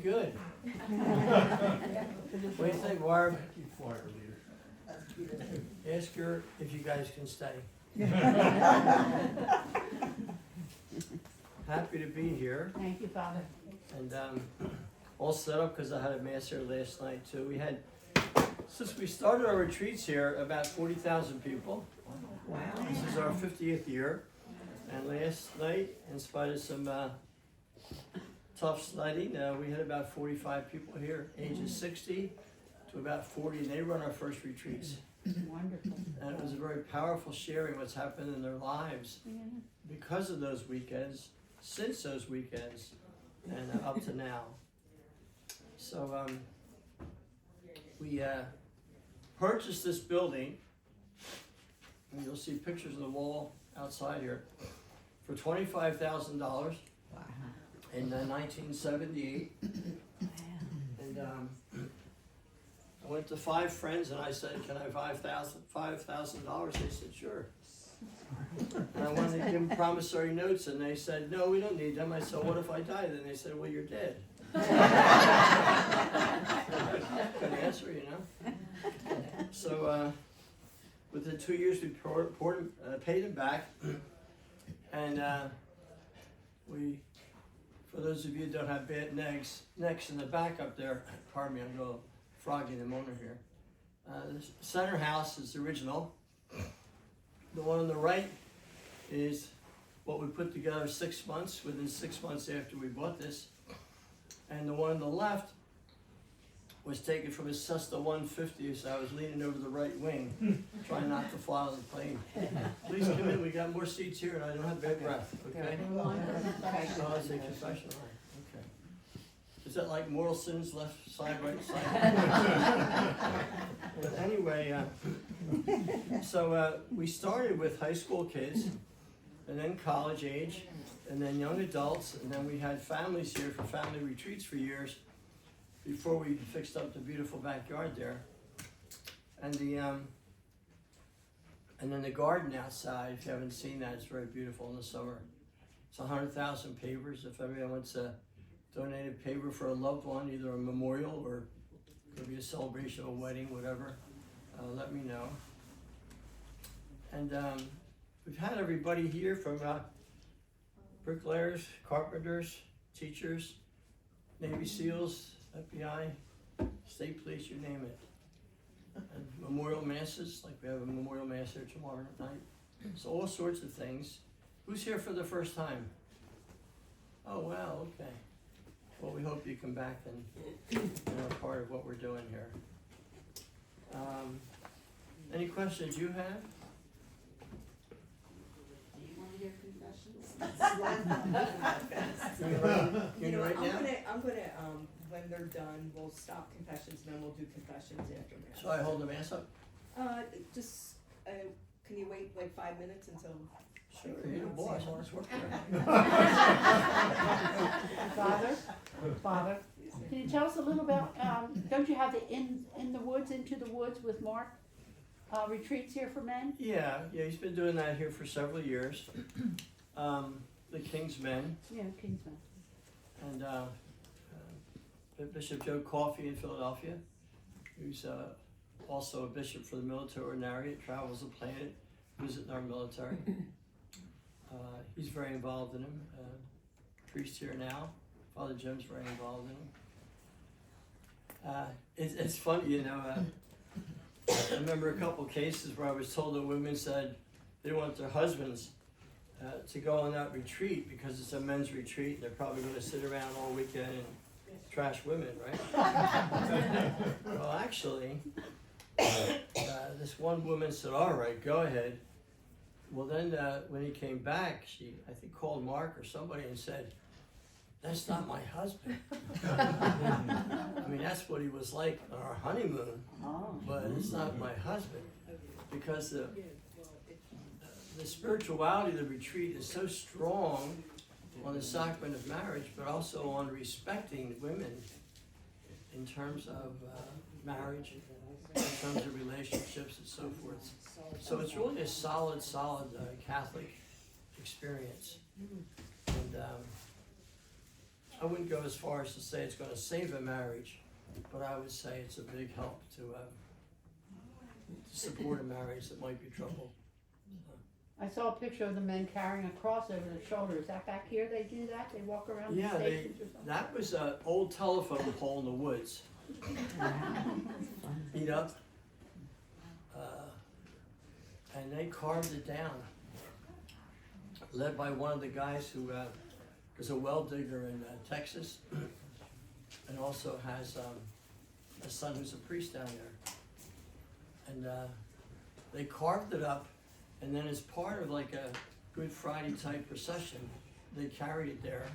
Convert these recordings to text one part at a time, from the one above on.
good. What do you think, Barb? Ask her if you guys can stay. Happy to be here. Thank you, Father. And all set up because I had a mass here last night too. We had, since we started our retreats here, about 40,000 people. Wow. This is our 50th year. And last night, in spite of some tough sledding, we had about 45 people here, ages 60 to about 40, and they run our first retreats. Wonderful. And it was a very powerful sharing what's happened in their lives because of those weekends, since those weekends, and up to now. So we purchased this building, and you'll see pictures of the wall outside here, for $25,000 in 1978. And I went to 5 friends and I said, can I have $5,000? They said, sure. And I wanted to give them promissory notes, and they said, no, we don't need them. I said, what if I die? Then they said, well, you're dead. Good answer, you know. So within 2 years, we paid them back, and we, for those of you who don't have bad necks in the back up there, pardon me, I'm going froggy the moment here. The center house is the original. The one on the right is what we put together 6 months, within 6 months after we bought this. And the one on the left was taken from a Cessna 150, so I was leaning over the right wing, trying not to fly on the plane. Please come in, we got more seats here, and I don't have bad breath, okay? Oh, it's a confession, all right, okay. Is that like moral sins, left side, right side? But anyway, so we started with high school kids, and then college age, and then young adults, and then we had families here for family retreats for years before we fixed up the beautiful backyard there. And then the garden outside, if you haven't seen that, it's very beautiful in the summer. It's 100,000 pavers. If anyone wants to donate a paver for a loved one, either a memorial or could be a celebration of a wedding, whatever, let me know. And we've had everybody here from bricklayers, carpenters, teachers, Navy SEALs, FBI, state police, you name it. And memorial masses, like we have a memorial mass here tomorrow night. So all sorts of things. Who's here for the first time? Oh, wow, okay. Well, we hope you come back and are part of what we're doing here. Any questions you have? Do you want to hear confessions? You know, right now? I'm gonna, when they're done, we'll stop confessions and then we'll do confessions after mass. So I hold the mass up? Just, can you wait like 5 minutes until? Sure, you're the boss, I'll just work for you. Father, can you tell us a little about, don't you have the in the woods, into the woods with Mark retreats here for men? Yeah, he's been doing that here for several years. The King's Men. Yeah, Kingsman. And Bishop Joe Coffey in Philadelphia, who's also a bishop for the military ordinary, travels the planet, visiting our military. He's very involved in him. Priest here now. Father Jim's very involved in him. It's funny, you know. I remember a couple cases where I was told that women said they want their husbands to go on that retreat because it's a men's retreat. They're probably going to sit around all weekend and trash women, right? Well, actually, this one woman said, all right, go ahead. Well, then when he came back, she, I think, called Mark or somebody and said, that's not my husband. I mean, that's what he was like on our honeymoon, but it's not my husband. Because the spirituality of the retreat is so strong on the sacrament of marriage, but also on respecting women in terms of marriage, in terms of relationships and so forth. So it's really a solid Catholic experience. And I wouldn't go as far as to say it's gonna save a marriage, but I would say it's a big help to support a marriage that might be troubled. I saw a picture of the men carrying a cross over their shoulder. Is that back here they do that? They walk around the Yeah, stations or something? that was an old telephone pole in the woods, beat up. And they carved it down, led by one of the guys who is a well digger in Texas, and also has a son who's a priest down there. And they carved it up, and then as part of like a Good Friday type procession, they carried it there,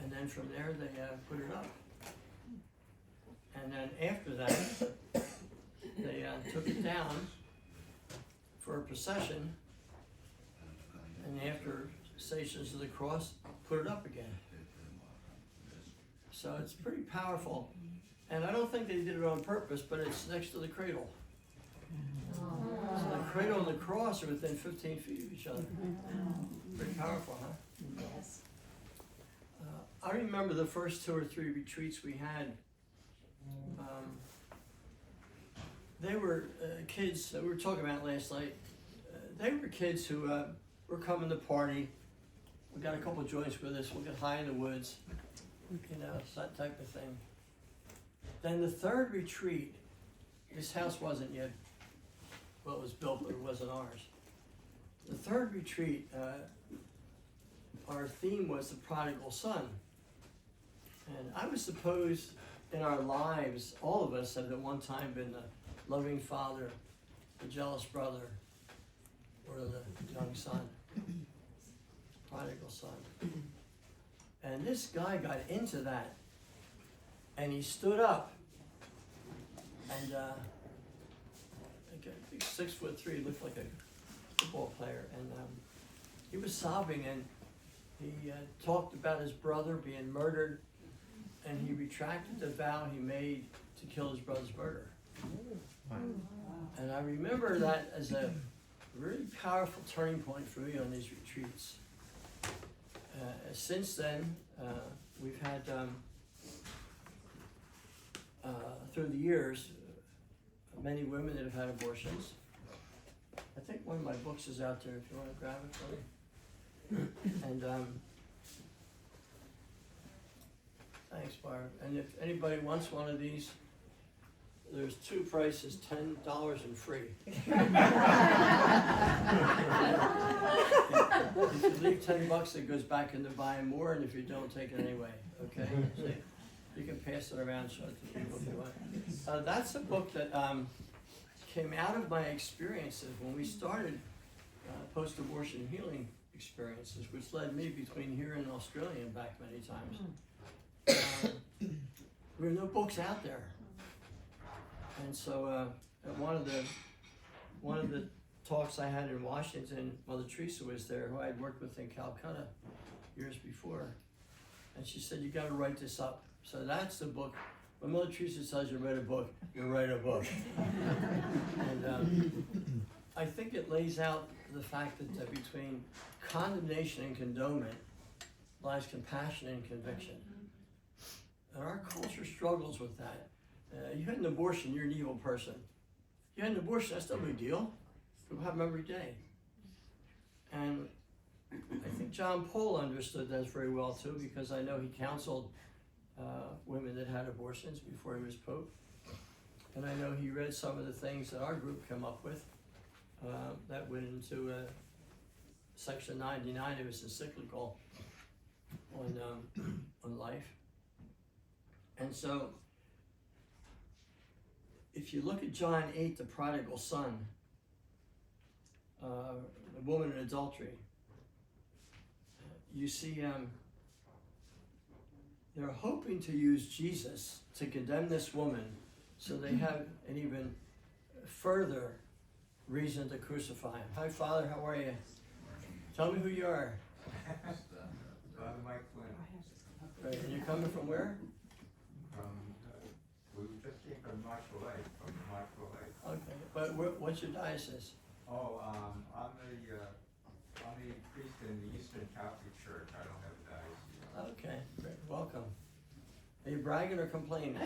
and then from there they put it up. And then after that, they took it down for a procession, and after Stations of the Cross, put it up again. So it's pretty powerful. And I don't think they did it on purpose, but it's next to the cradle. So the cradle and the cross are within 15 feet of each other. Pretty powerful, huh? Yes. I remember the first 2 or 3 retreats we had. They were kids that we were talking about last night. They were kids who were coming to party. We got a couple joints with us. We'll get high in the woods, you know, that type of thing. Then the third retreat, this house wasn't yet, well, it was built, but it wasn't ours. The third retreat, our theme was the prodigal son. And I would suppose in our lives, all of us have at one time been the loving father, the jealous brother, or the young son, prodigal son. And this guy got into that, and he stood up, and like a big 6'3", looked like a football player, and he was sobbing, and he talked about his brother being murdered, and he retracted the vow he made to kill his brother's murderer. And I remember that as a really powerful turning point for me on these retreats. Since then, we've had, through the years, many women that have had abortions. I think one of my books is out there if you want to grab it for me. And thanks, Barb. And if anybody wants one of these, there's 2 prices, $10 and free. If you leave $10, it goes back into buying more, and if you don't, take it anyway. Okay? So you can pass it around, show it to people if you want. That's a book that came out of my experiences when we started post-abortion healing experiences, which led me between here and Australia and back many times. There were no books out there. And so at one of the talks I had in Washington, Mother Teresa was there, who I had worked with in Calcutta years before, and she said, "You got to write this up." So that's the book. When Mother Teresa tells you to write a book, you write a book. And I think it lays out the fact that between condemnation and condonement lies compassion and conviction. And our culture struggles with that. You had an abortion, you're an evil person. You had an abortion, that's no big deal. People have them every day. And I think John Paul understood that very well too, because I know he counseled women that had abortions before he was Pope. And I know he read some of the things that our group came up with that went into section 99 of his encyclical on life. And so, if you look at John 8, the prodigal son, the woman in adultery, you see they're hoping to use Jesus to condemn this woman so they have an even further reason to crucify him. Hi, Father, how are you? Tell me who you are. Father Mike Flynn. Right, and you're coming from where? We just came from Marshall Lake, Okay, but what's your diocese? Oh, I'm the priest in the Eastern Catholic Church. I don't have a diocese. Okay. Welcome. Are you bragging or complaining?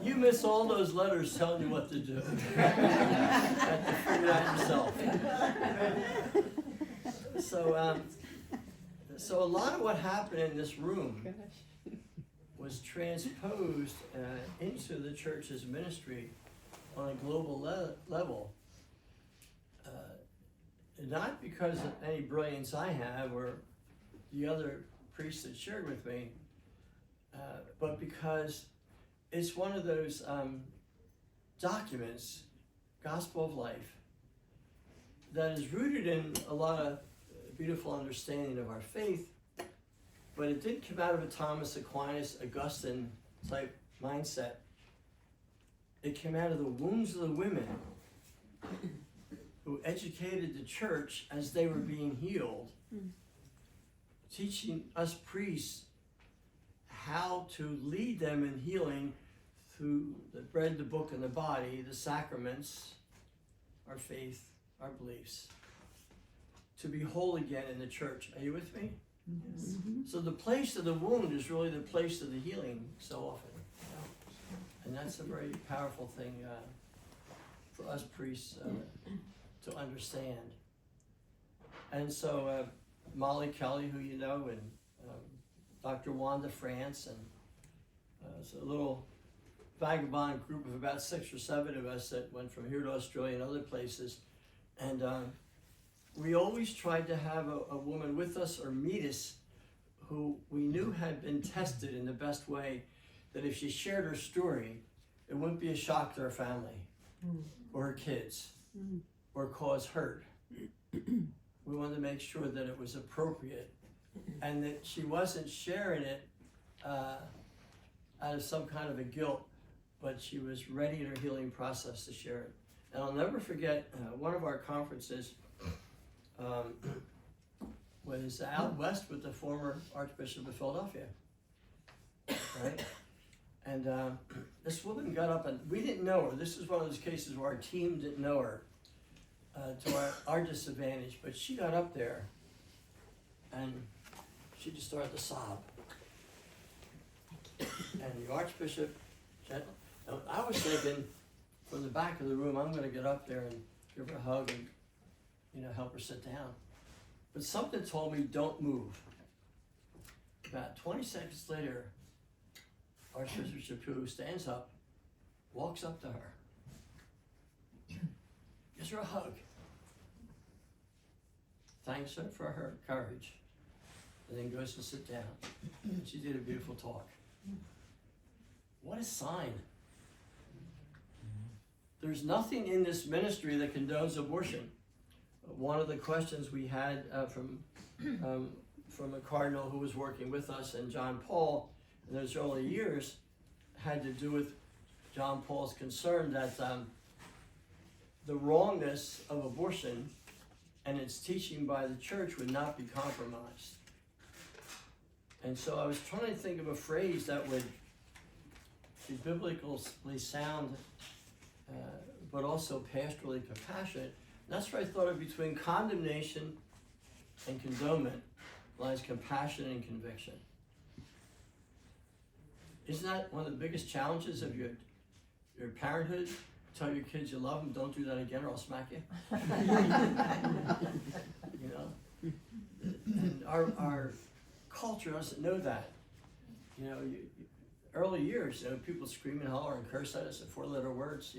You miss all those letters telling you what to do. You have to figure it out yourself. So a lot of what happened in this room was transposed into the church's ministry on a global level. Not because of any brilliance I have or the other priests that shared with me, but because it's one of those documents, Gospel of Life, that is rooted in a lot of beautiful understanding of our faith, but it did come out of a Thomas Aquinas, Augustine type mindset. It came out of the wombs of the women who educated the church as they were being healed, teaching us priests how to lead them in healing through the bread, the book, and the body, the sacraments, our faith, our beliefs, to be whole again in the church. Are you with me? Yes. So the place of the wound is really the place of the healing so often. And that's a very powerful thing for us priests to understand. And so Molly Kelly, who you know, and Dr. Wanda France, and it's a little vagabond group of about 6 or 7 of us that went from here to Australia and other places. And we always tried to have a woman with us or meet us who we knew had been tested in the best way, that if she shared her story, it wouldn't be a shock to her family or her kids or cause hurt. We wanted to make sure that it was appropriate and that she wasn't sharing it out of some kind of a guilt, but she was ready in her healing process to share it. And I'll never forget one of our conferences was out west with the former Archbishop of Philadelphia, right? And this woman got up, and we didn't know her. This is one of those cases where our team didn't know her, to our disadvantage, but she got up there and she just started to sob. And the Archbishop, I was thinking from the back of the room, I'm gonna get up there and give her a hug and, help her sit down. But something told me, don't move. About 20 seconds later, Archbishop Twp stands up, walks up to her, gives her a hug, thanks her for her courage, and then goes to sit down. She did a beautiful talk. What a sign. There's nothing in this ministry that condones abortion. One of the questions we had from a cardinal who was working with us and John Paul in those early years had to do with John Paul's concern that the wrongness of abortion and its teaching by the church would not be compromised. And so I was trying to think of a phrase that would be biblically sound, but also pastorally compassionate. And that's where I thought of between condemnation and condonement lies compassion and conviction. Isn't that one of the biggest challenges of your parenthood? Tell your kids you love them, don't do that again or I'll smack you. And our culture doesn't know that. Early years, people scream and holler and curse at us at 4-letter words,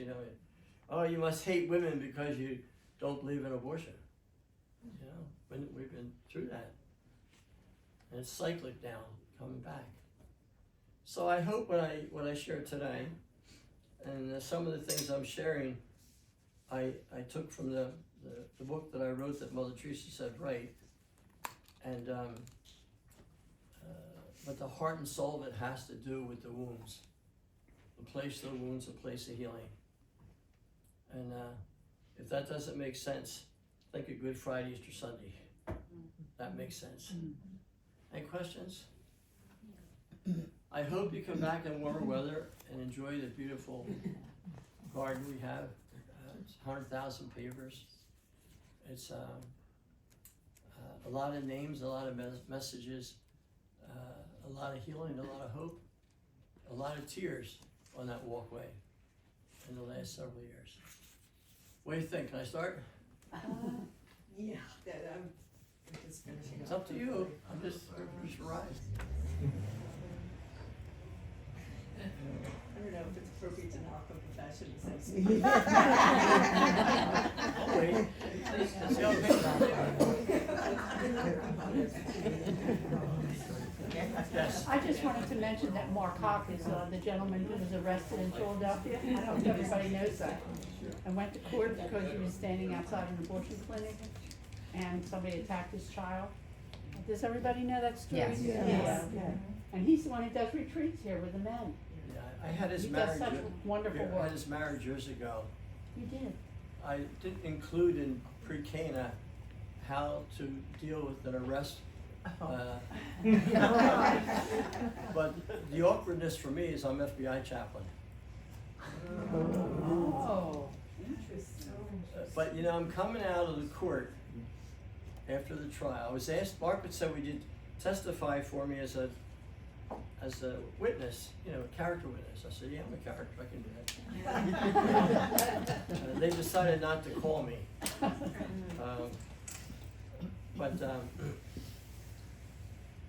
oh, you must hate women because you don't believe in abortion. We've been through that. And it's cyclic now, coming back. So I hope what I share today, and some of the things I'm sharing, I took from the book that I wrote that Mother Teresa said write, and but the heart and soul of it has to do with the wounds. The place of the wounds, a place of healing. And if that doesn't make sense, think of Good Friday, Easter Sunday. That makes sense. Any questions? I hope you come back in warmer weather and enjoy the beautiful garden we have. It's 100,000 pavers. It's a lot of names, a lot of messages, a lot of healing, a lot of hope, a lot of tears on that walkway in the last several years. What do you think? Can I start? Yeah, that I'm just finishing up. It's up to you. I'm just arrived. I don't know if it's appropriate to knock on confession. I'll wait. See how Yes. I just wanted to mention that Mark Hawk is the gentleman who was arrested in Philadelphia. I don't know if everybody knows that. And went to court because he was standing outside an abortion clinic and somebody attacked his child. Does everybody know that story? Yes. Yeah. And he's the one who does retreats here with the men. Yeah, I had his He does marriage. such wonderful I work. had his marriage years ago. You did. I didn't include in pre-Cana how to deal with an arrest. But the awkwardness for me is I'm FBI chaplain. Oh, Interesting. But you know, I'm coming out of the court after the trial. I was asked, Margaret said, would you testify for me as a witness, you know, a character witness? I said, yeah, I'm a character, I can do that. They decided not to call me.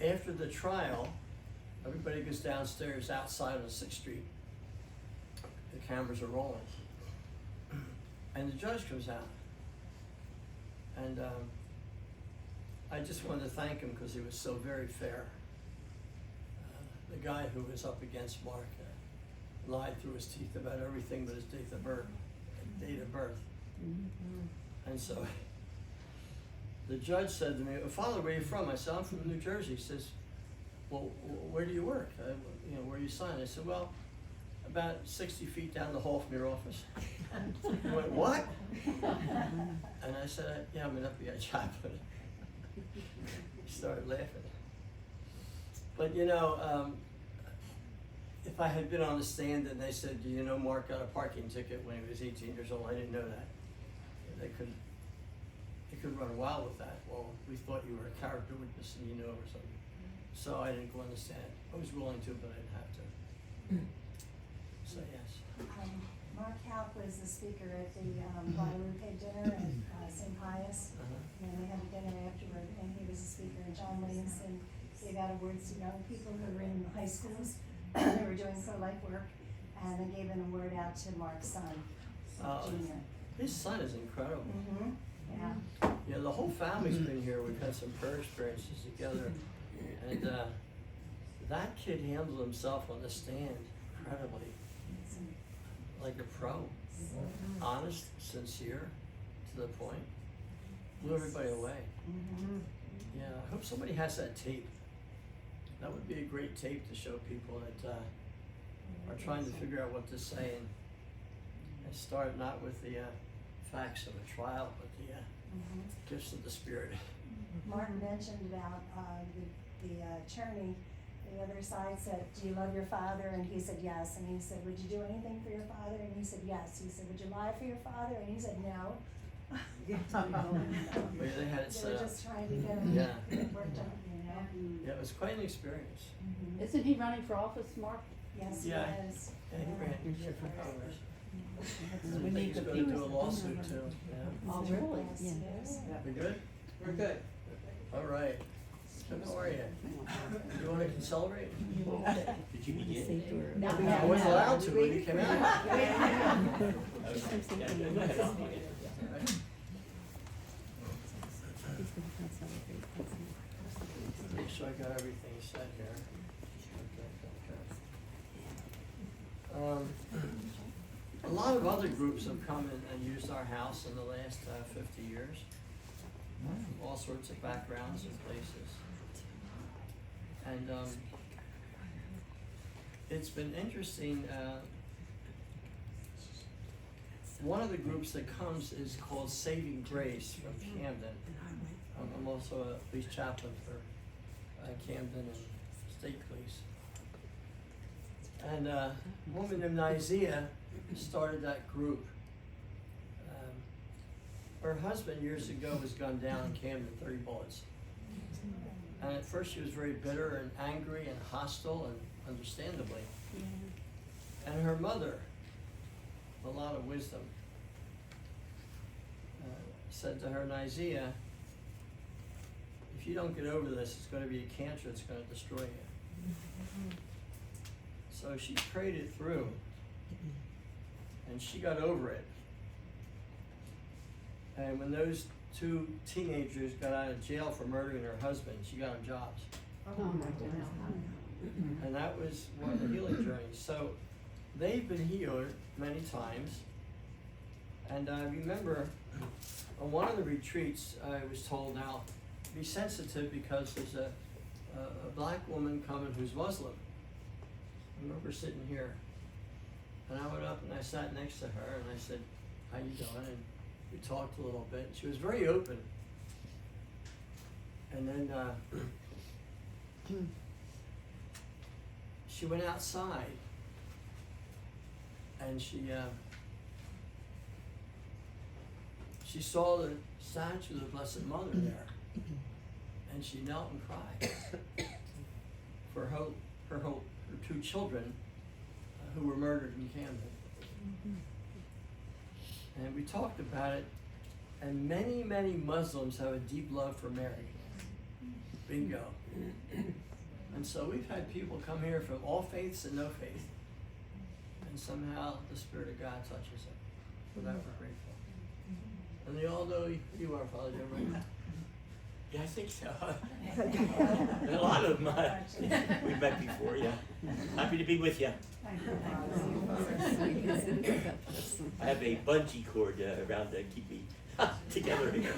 After the trial, everybody goes downstairs outside on 6th Street. The cameras are rolling. And the judge comes out. And I just wanted to thank him because he was so very fair. The guy who was up against Mark lied through his teeth about everything but his date of birth. And so the judge said to me, Father, where are you from? I said, I'm from New Jersey. He says, well, where do you work? You know, where are you signed? I said, well, about 60 feet down the hall from your office. He went, what? And I said, yeah, I'm an FBI chaplain. He started laughing. But you know, if I had been on the stand and they said, do you know Mark got a parking ticket when he was 18 years old? I didn't know that. They could run wild with that. Well, we thought you were a character witness and you know or something. So I didn't go on the stand. I was willing to, but I didn't have to. So yes. Mark Halp was the speaker at the Guadalupe dinner at St. Pius. And we had a dinner afterward, and he was a speaker. And John Williamson gave out awards to young people who were in high schools. They were doing pro-life work, and they gave an award out to Mark's son, Junior. His son is incredible. Yeah. You know, the whole family's been here. We've had some prayer experiences together. And that kid handled himself on the stand incredibly. Like a pro. Honest, sincere, to the point. Blew everybody away. Yeah, I hope somebody has that tape. That would be a great tape to show people that are trying to figure out what to say and start not with the facts of a trial, but the gifts of the Spirit. Martin mentioned about the attorney. The other side said, do you love your father? And he said, yes. And he said, would you do anything for your father? And he said, yes. He said, would you lie for your father? And he said, no. Well, yeah, they had it They set were up. just trying to get him worked on, you know? Yeah, it was quite an experience. Isn't he running for office, Mark? Yes, Yeah. he is. Yeah, he ran for Congress. We I think need he's the gonna do a people. lawsuit too. Yeah. Oh, really? Yes, yes. We good? We're good. All right. How are you? You wanna celebrate? Did you begin? No, I wasn't allowed to when you came out. Make sure I got everything set here. Okay. A lot of other groups have come and used our house in the last 50 years. From all sorts of backgrounds and places. And it's been interesting. One of the groups that comes is called Saving Grace from Camden. I'm also a police chaplain for Camden and State Police. And a woman named Isaiah started that group. Her husband years ago was gunned down in Camden, 30 bullets. And at first she was very bitter and angry and hostile, and understandably. Yeah. And her mother, a lot of wisdom, said to her, Nizia, if you don't get over this, it's going to be a cancer that's going to destroy you. So she prayed it through, and she got over it. And when those two teenagers got out of jail for murdering her husband, she got them jobs. Oh my goodness. And that was one of the healing journeys. So they've been healed many times. And I remember on one of the retreats, I was told, now, be sensitive because there's a black woman coming who's Muslim. I remember sitting here. And I went up and I sat next to her and I said, how you doing? And we talked a little bit. She was very open. And then she went outside and she saw the statue of the Blessed Mother there, and she knelt and cried for her two children who were murdered in Camden. And we talked about it, and many, many Muslims have a deep love for Mary. Bingo. And so we've had people come here from all faiths and no faith, and somehow the Spirit of God touches them. For that we're grateful. And they all know you are, Father Jim, right? Yeah, I think so. And a lot of them, we've met before, yeah. Happy to be with you. I have a bungee cord around to keep me together here.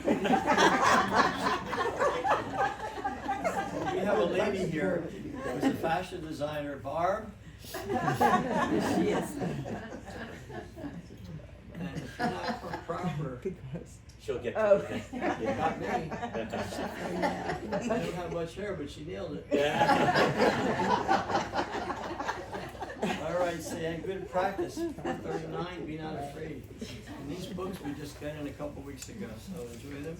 We have a lady here who's a fashion designer, Barb. She is. And if you're not proper, She'll get to Oh. it. you got me. I don't have much hair, but she nailed it. Yeah. All right, say good practice. 439, be not afraid. And these books we just got in a couple weeks ago, so enjoy them.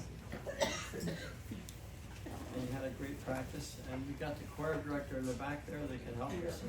And you had a great practice, and we got the choir director in the back there that can help us.